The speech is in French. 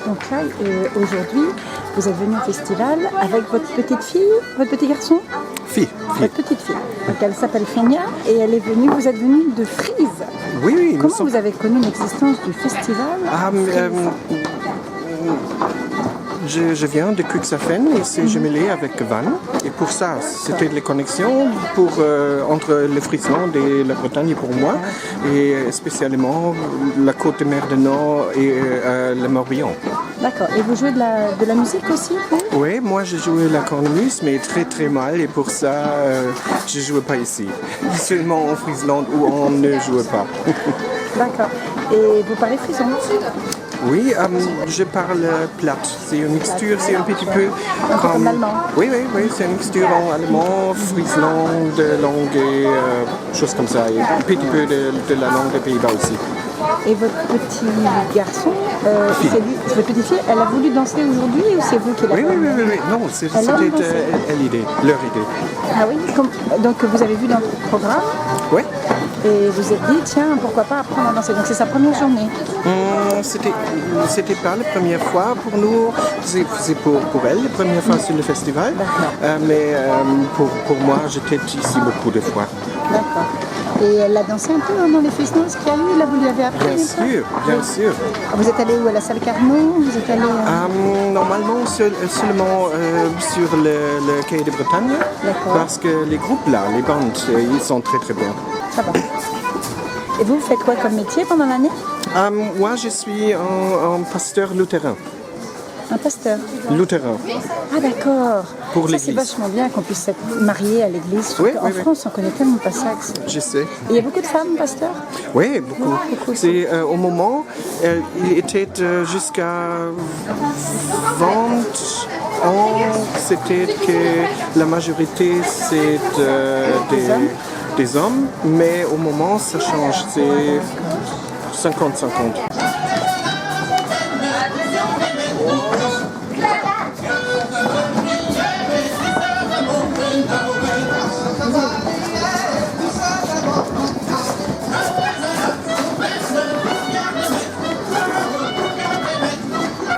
Donc là, aujourd'hui, vous êtes venu au festival avec votre petite fille, votre petit garçon? Fille. Votre petite fille. Donc elle s'appelle Fenia et elle est venue, vous êtes venu de Frise. Oui. Comment vous avez connu l'existence du festival Je viens de Cuxhaven et c'est jumelé avec Vannes. Et pour ça, c'était les connexions entre le Friesland et la Bretagne pour moi. Et spécialement la côte de mer du Nord et le Morbihan. D'accord. Et vous jouez de la musique aussi, vous? Oui, moi je jouais la cornemuse, mais très très mal. Et pour ça, je ne jouais pas ici. Seulement en Friesland où on ne jouait pas. D'accord. Et vous parlez frison? Oui, je parle plate. C'est une mixture, c'est un petit peu comme l'allemand. Oui, c'est une mixture en allemand, friesland, langue et choses comme ça. Et un petit peu de la langue des Pays-Bas aussi. Et votre petit garçon, votre petite fille, elle a voulu danser aujourd'hui ou c'est vous qui l'avez? Oui. Non, c'était leur idée. Ah oui, donc vous avez vu dans le programme? Oui. Et vous êtes dit, tiens, pourquoi pas apprendre à danser? Donc c'est sa première journée. C'était pas la première fois pour nous, c'est pour elle la première fois sur le festival. Mais pour moi, j'étais ici beaucoup de fois. D'accord. Et elle a dansé un peu dans les Friesland, ce qu'il y a eu, là vous lui avez appris? Bien sûr. Vous êtes allé où? À la salle Carnot? Vous êtes allé normalement seulement sur le quai de Bretagne, parce que les groupes là, les bandes, ils sont très très bien. Ça va. Et vous faites quoi comme métier pendant l'année? Moi je suis un pasteur lutheran. Un pasteur lutheran. Ah d'accord. Pour l'église. C'est vachement bien qu'on puisse être marié à l'église. En France, on connaît tellement pas ça. Je sais. Et il y a beaucoup de femmes pasteurs? Oui, beaucoup. C'est au moment, il était jusqu'à 20 ans, c'était que la majorité c'est des hommes, mais au moment ça change, c'est 50-50.